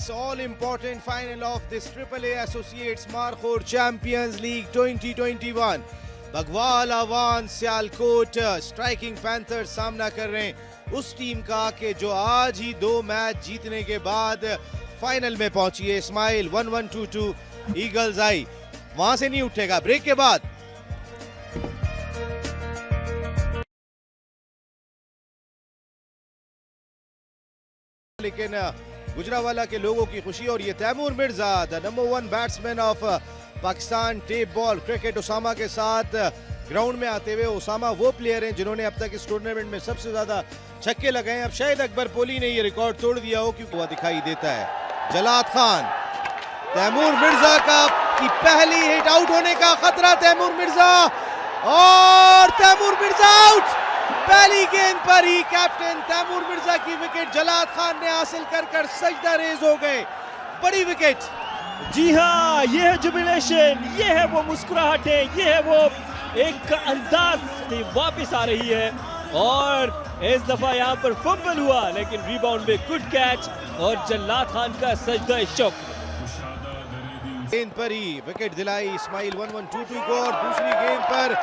It's all important final of this AAA Associates Markhor Champions League 2021. Bagwal Awan Sialkot striking panther सामना कर रहे हैं उस टीम का कि जो आज ही 2 मैच जीतने के बाद फाइनल में पहुंची है। इस्माइल 1122 ईगल्स आई वहां से नहीं उठेगा ब्रेक के बाद। लेकिन गुजरावाला के लोगों की खुशी और ये Taimur Mirza the number 1 batsman of Pakistan tape ball cricket Usama के साथ ग्राउंड में आते हुए। उसामा वो प्लेयर हैं जिन्होंने अब तक इस टूर्नामेंट में सबसे ज्यादा छक्के लगाए हैं। अब शायद अकबर पोली ने ये रिकॉर्ड तोड़ दिया हो क्योंकि वह दिखाई देता है। जलाद खान तैमूर मिर्जा का की पहली हिट आउट होने का खतरा। तैमूर मिर्जा और तैमूर मिर्जा आउट। पहली गेंद पर ही कैप्टन तैमूर मिर्जा की विकेट जलाद खान ने हासिल कर सजदा रेज हो गए। बड़ी विकेट। जी हाँ, ये है जुबिलेशन, ये है वो मुस्कुराहटें, ये है वो एक अंदाज वापस आ रही है। और इस दफा यहाँ पर फंबल हुआ लेकिन रिबाउंड में गुड कैच और जलाद खान का सजदा शौक। गेंद पर ही विकेट दिलाई इस्माइल 1122 को और दूसरी गेंद पर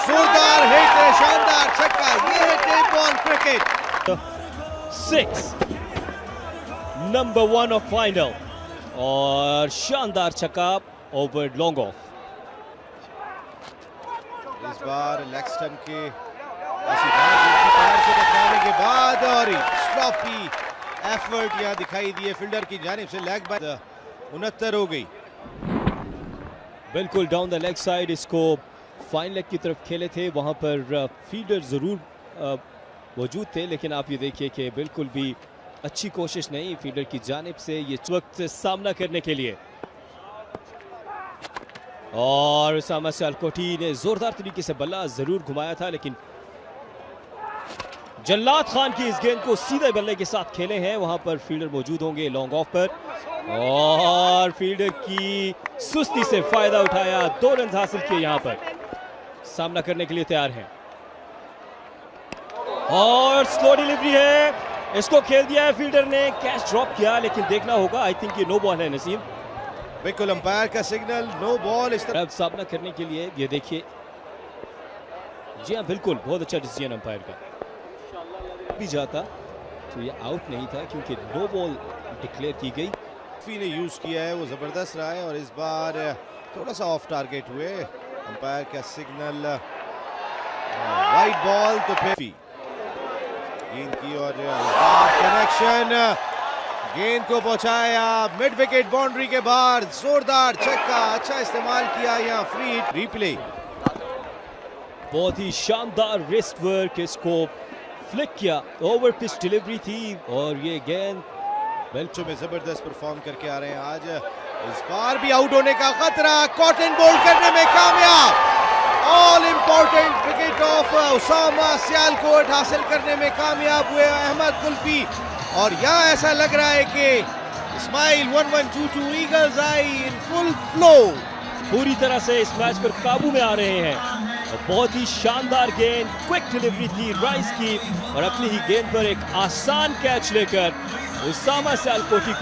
जोरदार हिट, शानदार छक्का। ये है tape ball cricket. 6 number 1 of final और शानदार छक्का ओवर लॉन्ग ऑफ। इस बार लेग स्टंप के पैर से टकराने के बाद और स्लॉपी एफर्ट यहां दिखाई दिए फील्डर की जानिब से। लेग बाय 69 हो गई। बिल्कुल डाउन द लेग साइड इसको फाइन लेग की तरफ खेले थे, वहां पर फील्डर जरूर मौजूद थे लेकिन आप ये देखिए कि बिल्कुल भी अच्छी कोशिश नहीं फील्डर की जानिब से ये वक्त सामना करने के लिए। और उसामा सियालकोटी ने जोरदार तरीके से बल्ला जरूर घुमाया था लेकिन जलाद खान की इस गेंद को सीधे बल्ले के साथ खेले हैं। वहां पर फील्डर मौजूद होंगे लॉन्ग ऑफ पर और फील्डर की सुस्ती से फायदा उठाया। 2 रन हासिल किए, यहां पर सामना करने के लिए तैयार हैं। और स्लो डिलीवरी है, इसको खेल दिया है फील्डर ने, कैच ड्रॉप किया लेकिन देखना होगा। आई थिंक ये नो बॉल है नसीम। बिल्कुल अंपायर का सिग्नल नो बॉल। इस तरह अब सामना करने के लिए ये देखिए। जी हाँ बिल्कुल बहुत अच्छा डिसीजन अंपायर का। भी जाता तो ये आउट नहीं था क्योंकि नो बॉल डिक्लेयर की गई। ने यूज किया है वो जबरदस्त रहा है और इस बार थोड़ा सा ऑफ टारगेट हुए। अंपायर का सिग्नल वाइड बॉल तो फिर गेंद की और कनेक्शन गेंद को पहुंचाया मिड विकेट बाउंड्री के बाहर। जोरदार छक्का, अच्छा इस्तेमाल किया यहाँ फ्री हिट। रिप्ले बहुत ही शानदार रिस्ट वर्क, इसको फ्लिक किया, ओवर पिच डिलीवरी थी और ये गेंद बेल्चो में जबरदस्त परफॉर्म करके आ रहे हैं आज। इस बार भी आउट होने का खतरा, कॉटन बोल्ड करने में कामयाब। All important wicket of Usama Sialkot हासिल करने में कामयाब हुए अहमद कुल्फी। और यहाँ ऐसा लग रहा है कि Ismail 1122 Eagles eye in full flow, पूरी तरह से इस मैच पर काबू में आ रहे हैं। और बहुत ही शानदार गेंद, क्विक डिलीवरी थी राइस की और अपनी ही गेंद पर एक आसान कैच लेकर उसामा सियालकोटी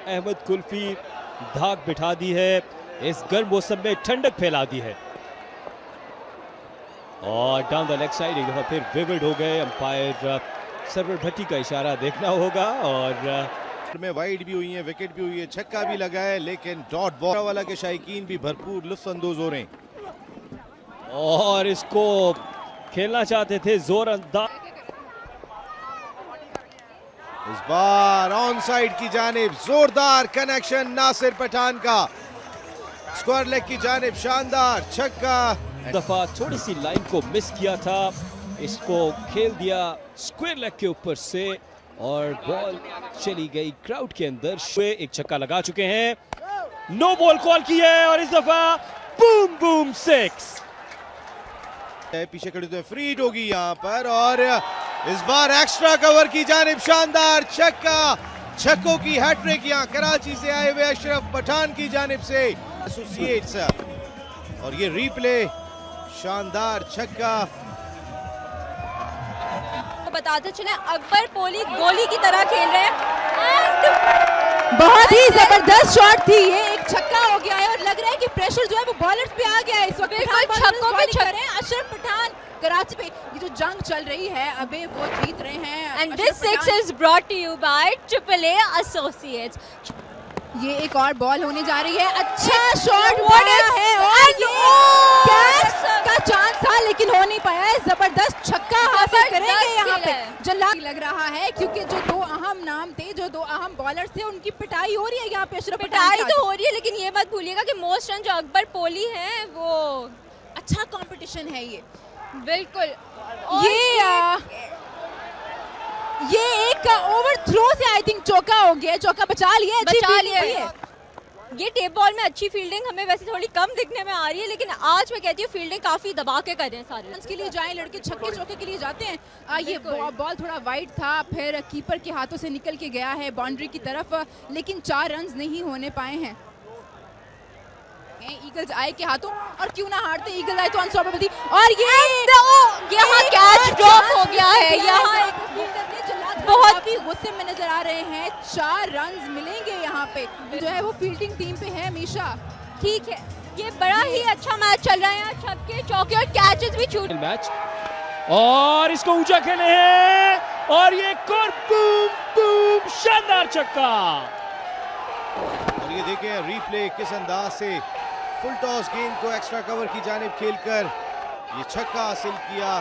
अहमद कुल्फी धाक बिठा दी है, इस गर्म मौसम में ठंडक फैला दी है। और डाउन द लेग साइड एक दफा फिर विविड हो गए। अंपायर सरवर भट्टी का इशारा देखना होगा। और में वाइड भी हुई है, विकेट भी हुई है, छक्का भी लगा है लेकिन डॉट बॉल वाला के शायकीन भी भरपूर लुत्फ अंदोज हो रहे हैं। और इसको खेलना चाहते थे जोर अंदाज। इस बार ऑन साइड की जानिब जोरदार कनेक्शन नासिर पठान का, स्क्वायर लेग की जानिब शानदार छक्का। दफा थोड़ी सी लाइन को मिस किया था, इसको खेल दिया स्क्वायर लेग के ऊपर से और बॉल चली गई क्राउड के अंदर। एक छक्का लगा चुके हैं, नो बॉल कॉल की है और इस दफा बूम बूम 6। पीछे खड़े हुए फ्री हिट होगी यहाँ पर और इस बार एक्स्ट्रा कवर की जानिब शानदार छक्का। छक्कों की हैट्रिक यहाँ कराची से आए हुए अशरफ पठान की जानिब से एसोसिएट्स। और ये रिप्ले शानदार छक्का बताते चले अकबर पोली गोली की तरह खेल रहे हैं। बहुत ही जबरदस्त शॉट थी ये, एक छक्का हो गया है और लग रहा है कि प्रेशर जो है वो बॉलर्स पे आ गया है इस वक्त। छक्कों पे अशरफ पठान कराची पे ये जो जंग चल रही है अबे वो जीत रहे हैं। And this 6 is brought to you by AAA associates. ये एक और बॉल होने जा रही है, अच्छा शॉट है और ये कैच का चांस था लेकिन हो नहीं पाया है। जबरदस्त छक्का हासिल करेंगे यहाँ पे जल्लाद लग रहा है, क्योंकि जो दो अहम नाम थे, जो दो अहम बॉलर थे, उनकी पिटाई हो रही है यहाँ पे। अशरफ पिटाई तो हो रही है, लेकिन ये मत भूलिएगा कि मोस्ट रन जो अकबर पोली हैं वो अच्छा कंपटीशन है ये बिल्कुल। ये एक ओवर थ्रो से आई थिंक चौका हो गया, चौका बचा लिया है। ये टेप बॉल में अच्छी फील्डिंग हमें वैसे थोड़ी कम दिखने में आ रही है, लेकिन आज मैं कहती हूँ फील्डिंग काफी दबा के कर रहे हैं सारे। के लिए जाए लड़के, छक्के चौके के लिए जाते हैं। ये बॉल थोड़ा वाइड था, फिर कीपर के हाथों से निकल के गया है बाउंड्री की तरफ, लेकिन 4 रन नहीं होने पाए हैं ईगल्स आए के हाथों। और क्यों ना हारते, ईगल्स आए तो अनस्टॉपेबल थी। और यहाँ कैच ड्रॉप हो गया है, यहाँ बहुत ही गुस्से में नजर आ रहे हैं। 4 रन मिलेंगे यहाँ पे, जो है वो फील्डिंग टीम पे है हमेशा। ठीक है, ये बड़ा ही अच्छा मैच चल रहा है, छक्के चौके और कैचेस भी छूट मैच और इसको ऊंचा खेले हैं और ये बूम बूम शानदार छक्का। और ये देखें रीप्ले किस अंदाज से फुल टॉस गेंद को एक्स्ट्रा कवर की जानिब खेलकर ये छक्का हासिल किया।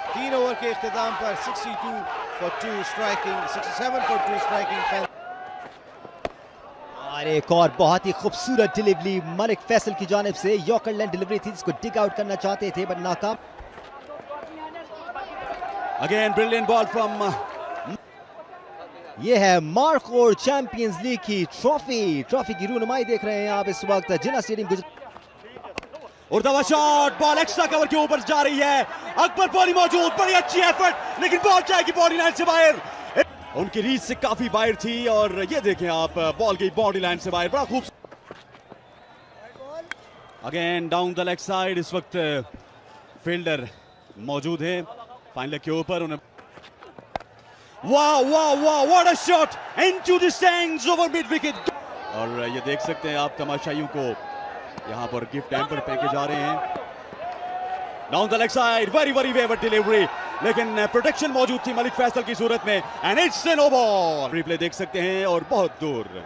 3 ओवर के इख्तिताम पर 62 for 2 स्ट्राइकिंग, 67 for 2 स्ट्राइकिंग। और एक और बहुत ही खूबसूरत डिलीवरी मलिक फैसल की जानिब से, यॉर्कर लेंथ डिलीवरी थी जिसको डिग आउट करना चाहते थे बट नाकाम। अगेन ब्रिलियंट बॉल फ्रॉम, ये है मार्कोर चैंपियंस लीग की ट्रॉफी की रूनुमाई देख रहे हैं आप इस वक्त जिन्ना स्टेडियम। उड़ता हुआ शॉट, बॉल एक्स्ट्रा कवर के ऊपर जा रही है, अकबर पोली मौजूद, बड़ी अच्छी एफर्ट, लेकिन बॉल जाएगी बॉडी लाइन से बाहर। उनकी रीच से काफी बाहर थी और ये देखें आप, बॉल गई बॉडी लाइन से बाहर, बड़ा खूबसूरत। Again down the leg side, इस वक्त फील्डर मौजूद है फाइन लेग के ऊपर। उन्हें वाह वाह वाह, what a shot into the stands over mid wicket. और ये देख सकते हैं आप तमाशाइयों को यहां पर गिफ्ट हैम्पर फेंके जा रहे हैं down the leg side. Very very wayward delivery, लेकिन प्रोटेक्शन मौजूद थी मलिक फैसल की सूरत में and it's a no ball. Replay देख सकते हैं और बहुत दूर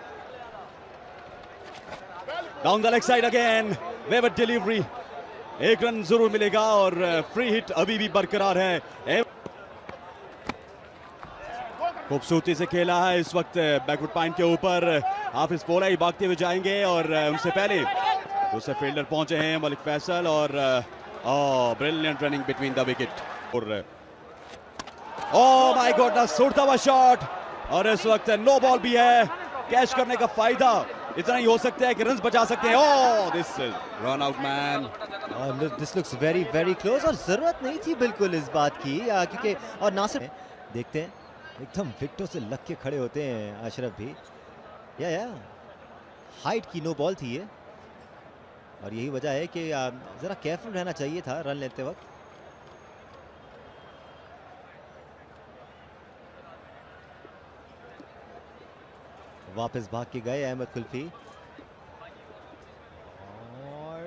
down the leg side again wayward delivery. 1 run जरूर मिलेगा और फ्री हिट अभी भी बरकरार है। खूबसूरती से खेला है इस वक्त बैकवुड पॉइंट के ऊपर। हाफिज पोला ही भागते हुए जाएंगे और उनसे पहले दूसरे फील्डर पहुंचे हैं मलिक फैसल और brilliant running between the wicket. और ओह माय गॉडनेस, उड़ता हुआ शॉट और इस वक्त नो बॉल भी है। कैच करने का फायदा इतना ही हो सकता है कि रन बचा सकते हैं। Oh this is run out man. This looks very very close और जरूरत नहीं थी बिल्कुल इस बात की, क्योंकि और नासिर देखते हैं एकदम विकेटों से लग के खड़े होते हैं अशरफ भी। या हाइट की नो बॉल थी ये और यही वजह है कि जरा केयरफुल रहना चाहिए था रन लेते वक्त। वापस भाग के गए अहमद कुल्फी और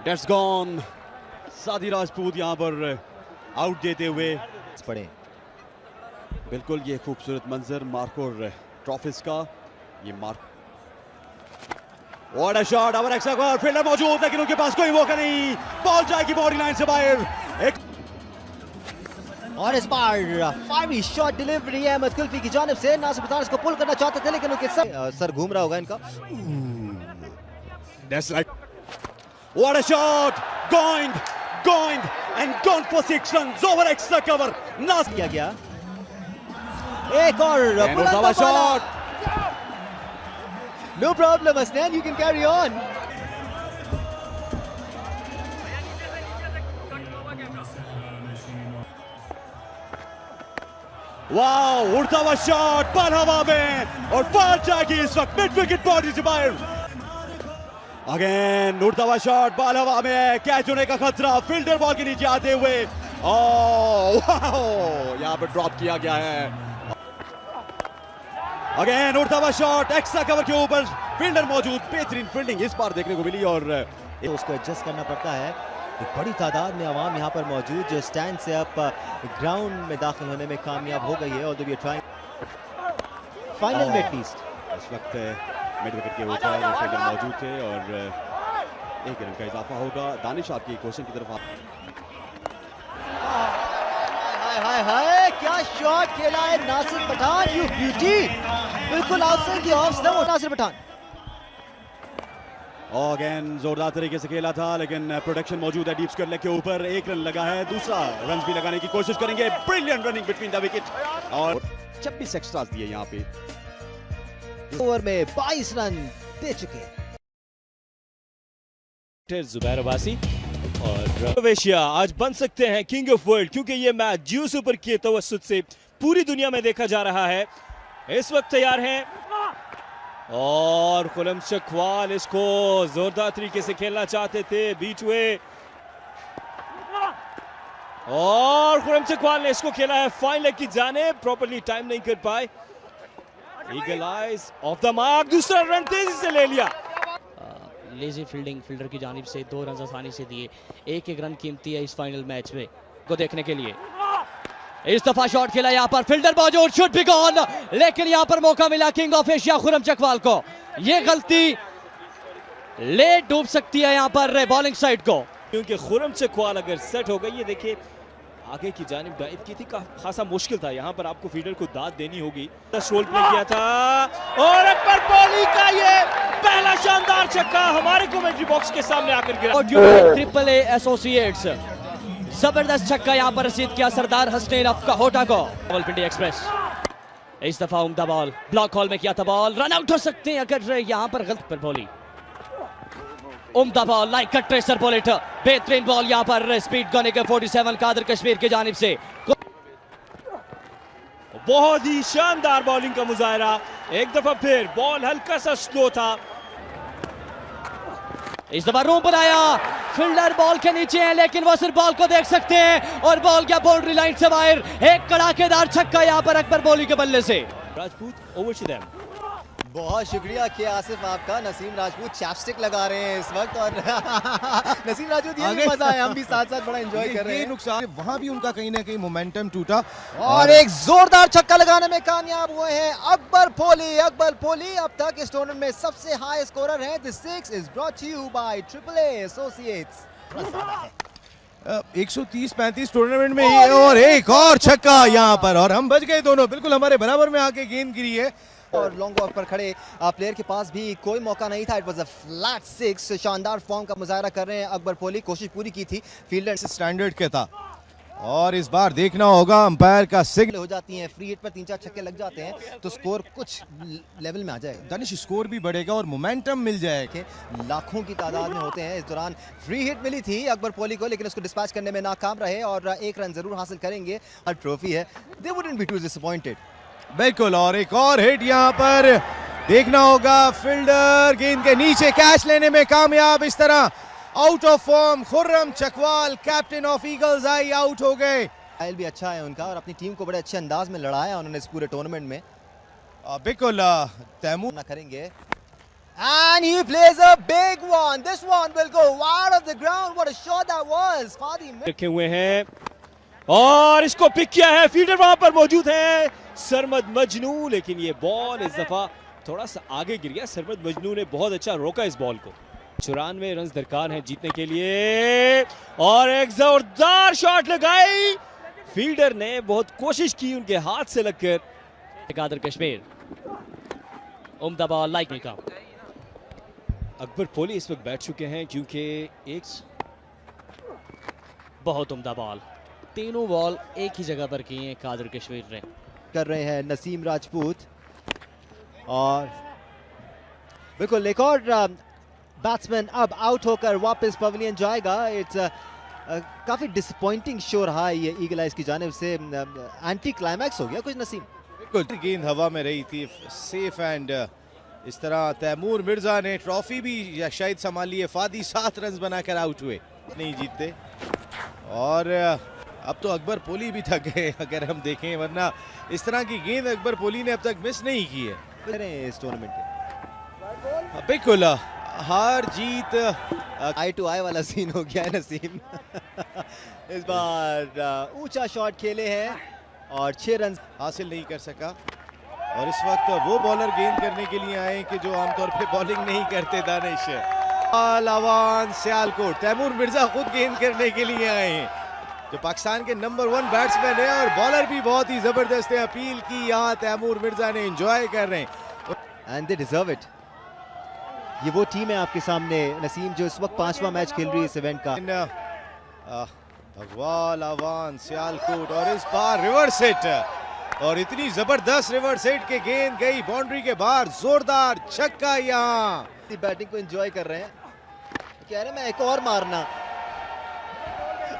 दैट्स गॉन। सादी राजपूत यहां पर आउट देते हुए पड़े। बिल्कुल ये खूबसूरत मंजर मार्कोर ट्रॉफीज का। ये what a shot, our extra fielder मौजूद लेकिन उनके पास कोई मौका नहीं, बॉल जाएगी बॉडी लाइन से बाहर। एक और इस बार फायरी शॉट डिलीवरी अहमद कुल्फी की जानिब से। नासिर पठान इसको पुल करना चाहते थे लेकिन उनके सर घूम रहा होगा इनका। That's like what a shot, going and gone for 6 runs over extra cover. किया गया एक और shot. No problem Asnan, you can carry on. वाह, उड़ता हुआ शॉट, बॉल हवा में और बॉल जाएगी इस वक्त मिड विकेट बॉडी से बाहर। अगेन उड़ता हुआ शॉट, बॉल हवा में, कैच होने का खतरा, फील्डर बॉल के नीचे आते हुए, यहाँ पर ड्रॉप किया गया है। अगेन उड़ता हुआ शॉट, एक्स्ट्रा कवर के ऊपर फील्डर मौजूद, बेहतरीन फील्डिंग इस बार देखने को मिली और उसको एडजस्ट करना पड़ता है। एक बड़ी तादाद में आवाम यहाँ पर मौजूद जो स्टैंड से अब ग्राउंड में दाखिल होने में कामयाब हो गई है और फाइनल में एटलीस्ट इस वक्त मिड विकेट के ऊपर फील्डर मौजूद थे और एक रन का इजाफा होगा। दानिश आपकी क्वेश्चन की तरफ हाय हाय हाय क्या शॉट खेला है नासिर पठान, यू ब्यूटी, बिल्कुल outside the off stump Nasir Pathan. Again जोरदार तरीके से खेला था लेकिन प्रोटेक्शन मौजूद है डीप स्क्वायर लेग के ऊपर, एक रन लगा है, दूसरा रन भी लगाने की कोशिश करेंगे। Brilliant running between the wicket और 26 एक्स्ट्रास दिए यहाँ पे। ओवर में 22 रन दे चुके जुबैर अब्बासी और क्रोएशिया आज बन सकते हैं किंग ऑफ वर्ल्ड, क्योंकि ये मैच जियो सुपर के तवस्सुत से पूरी दुनिया में देखा जा रहा है। इस वक्त तैयार हैं और खुरम चकवाल इसको जोरदार तरीके से खेलना चाहते थे, बीच हुए और खुरम चकवाल ने इसको खेला है फाइन लेग की जाने, प्रॉपर्ली टाइम नहीं कर पाए। Eagle eyes of the mark, दूसरा रन तेजी से ले लिया। लेजी फील्डिंग फील्डर की जानिब से 2 रन आसानी से दिए, एक रन कीमती है इस फाइनल मैच में को देखने के लिए। इस दफा शॉट खेला यहाँ पर, फील्डर मौजूद, शुड बी गॉन, लेकिन यहाँ पर मौका मिला king of Asia Khurram Chakwal को। ये गलती ले डूब सकती है यहाँ पर बॉलिंग साइड को, क्योंकि खुरम चकवाल अगर सेट हो गई, ये देखिए आगे की जानिब डाइव की थी, खासा मुश्किल था, यहाँ पर आपको फील्डर को दाद देनी होगी। रोल प्ले किया था और अकबर कोहली का ये पहला शानदार छक्का हमारे कमेंट्री बॉक्स के सामने आकर गिरा। ट्रिपल ए एसोसिएट्स जबरदस्त छक्का यहाँ पर रसीद किया सरदार हसनैन अफ का होटा को। रावलपिंडी एक्सप्रेस इस दफा उम्दा बॉल, ब्लॉक हॉल में किया था बॉल, रन आउट हो सकते हैं अगर यहाँ पर गलत पर बोली। उम्दा ball like cut tracer bullet, बेहतरीन बॉल यहाँ पर स्पीड गन के 47 कादर कश्मीर की जानिब से। बहुत ही शानदार बॉलिंग का मुजाहरा, एक दफा फिर बॉल हल्का सा स्लो था। इस दफा रूम बनाया, फील्डर बॉल के नीचे है लेकिन वो सिर्फ बॉल को देख सकते हैं और बॉल क्या बाउंड्री लाइन से बाहर। एक कड़ाकेदार छक्का यहाँ पर अकबर कोहली के बल्ले से। Rajput over to them. बहुत शुक्रिया कि आसिफ आपका। नसीम राजपूत चैपस्टिक लगा रहे हैं इस वक्त और नसीम राजपूत ये भी मजा है, हम भी साथ साथ बड़ा एंजॉय कर रहे हैं। नुकसान वहां भी उनका कहीं ना कहीं मोमेंटम टूटा और एक जोरदार छक्का लगाने में कामयाब हुए हैं अकबर कोहली। अकबर कोहली अब तक इस टूर्नामेंट में सबसे हाई स्कोरर हैं। This 6 is brought to you by triple A associates. 130-35 tournament में ही और एक और छक्का यहाँ पर और हम बच गए दोनों, बिल्कुल हमारे बराबर में आके गेंद गिरी है और लॉन्ग ऑफ पर खड़े प्लेयर के पास भी कोई मौका नहीं था। It was a flat 6। शानदार फॉर्म का मुजाहरा कर रहे हैं अकबर कोहली, कोशिश पूरी की थी, फील्डर स्टैंडर्ड के था और इस बार देखना होगा अंपायर का सिग्नल। हो जाती हैं फ्री हिट पर 3-4 छक्के लग जाते हैं तो स्कोर कुछ लेवल में आ जाएगा, दानिश स्कोर भी बढ़ेगा और मोमेंटम मिल जाएगा। लाखों की तादाद में होते हैं। इस दौरान फ्री हिट मिली थी अकबर कोहली को लेकिन उसको डिस्पैच करने में नाकाम रहे और एक रन जरूर हासिल करेंगे। ट्रॉफी है, they wouldn't be too disappointed. बिल्कुल, और एक और हिट यहाँ पर देखना होगा। फील्डर गेंद के नीचे कैच लेने में कामयाब। इस तरह out of form Khurram Chakwal captain of eagles I out हो गए। भी अच्छा है उनका और अपनी टीम को बड़े अच्छे अंदाज में लड़ाया उन्होंने इस पूरे टूर्नामेंट में। बिल्कुल तैमूर ना करेंगे and he plays a big one. This one will go wide of the ground. What a shot that was. Fadi रखे हुए हैं और इसको पिक किया है, फील्डर वहां पर मौजूद है सरमद मजनू, लेकिन ये बॉल इस दफा थोड़ा सा आगे गिर गया। सरमद मजनू ने बहुत अच्छा रोका इस बॉल को। 94 रन दरकार हैं जीतने के लिए और एक जोरदार शॉट लगाई, फील्डर ने बहुत कोशिश की, उनके हाथ से लगकर। कादर कश्मीर उम्दा बॉल लाइक नहीं का। अकबर कोहली इस वक्त बैठ चुके हैं क्योंकि एक बहुत उम्दा बॉल, तीनों बॉल एक ही जगह पर किए हैं कादर कश्मीर ने। कर रहे हैं नसीम राजपूत और बिल्कुल एक और बैट्समैन अब आउट होकर वापस पवेलियन जाएगा। इट्स काफी डिसअपॉइंटिंग शो रहा है ये ईगल आइज की जानिब से। एंटी क्लाइमैक्स हो गया कुछ नसीम। बिल्कुल गेंद हवा में रही थी, सेफ एंड इस तरह तैमूर मिर्जा ने ट्रॉफी भी या शायद संभाली है। फादी 7 रन बनाकर आउट हुए, नहीं जीतते। और अब तो अकबर पोली भी थक गए अगर हम देखें, वरना इस तरह की गेंद अकबर पोली ने अब तक मिस नहीं की है इस टूर्नामेंट के। बिल्कुल हार जीत आई टू आई वाला सीन हो गया है नसीम। इस बार ऊंचा शॉट खेले हैं और 6 रन हासिल नहीं कर सका। और इस वक्त वो बॉलर गेंद करने के लिए आए कि जो आमतौर पे बॉलिंग नहीं करते। दानिश अवान सियालकोट, तैमूर मिर्जा खुद गेंद करने के लिए आए हैं, जो पाकिस्तान के नंबर 1 बैट्समैन है और बॉलर भी बहुत ही जबरदस्त है। अपील की यहाँ तैमूर मिर्जा ने, एंजॉय कर रहे हैं एंड दे डिजर्व इट। ये वो टीम है आपके सामने नसीम जो इस वक्त 5वां मैच खेल रही है इस इवेंट का। भगवाल अवान सियालकोट और इस बार रिवर्स हिट, और इतनी जबरदस्त रिवर्स हिट के गेंद गई बाउंड्री के बाहर, जोरदार छक्का। यहाँ बैटिंग को एंजॉय कर रहे हैं, कह रहे मैं एक और मारना,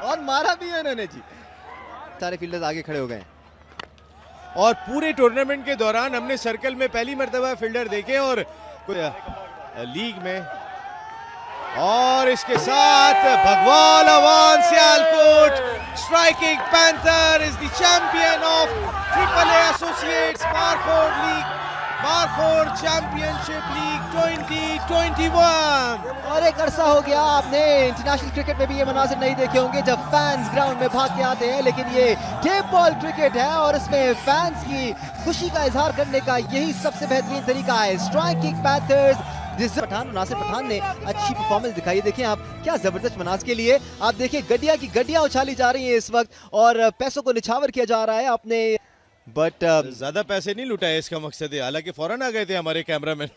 और मारा भी है इन्होंने जी। सारे फील्डर्स आगे खड़े हो गए और पूरे टूर्नामेंट के दौरान हमने सर्कल में पहली मर्तबा फील्डर देखे और लीग में। और इसके साथ Bhagwal Awan Sialkot, striking panther is the champion of AAA associates Barford league, Barford championship league 2021। और एक अरसा हो गया आपने इंटरनेशनल क्रिकेट में भी ये मनाजिर नहीं देखे होंगे जब फैंस ग्राउंड में भाग के आते हैं, लेकिन ये टेप बॉल क्रिकेट है और इसमें फैंस की खुशी का इजहार करने का यही सबसे बेहतरीन तरीका है। स्ट्राइकिंग पैंथर्स, जिस पठान नासिर पठान ने अच्छी परफॉर्मेंस दिखाई। देखिए आप क्या जबरदस्त मनाज के लिए, आप देखिए गड्डिया की गड्डियां उछाली जा रही हैं इस वक्त और पैसों को निछावर किया जा रहा है अपने। बट ज्यादा पैसे नहीं लुटाए इसका मकसद है, हालांकि फौरन आ गए थे हमारे कैमरामैन।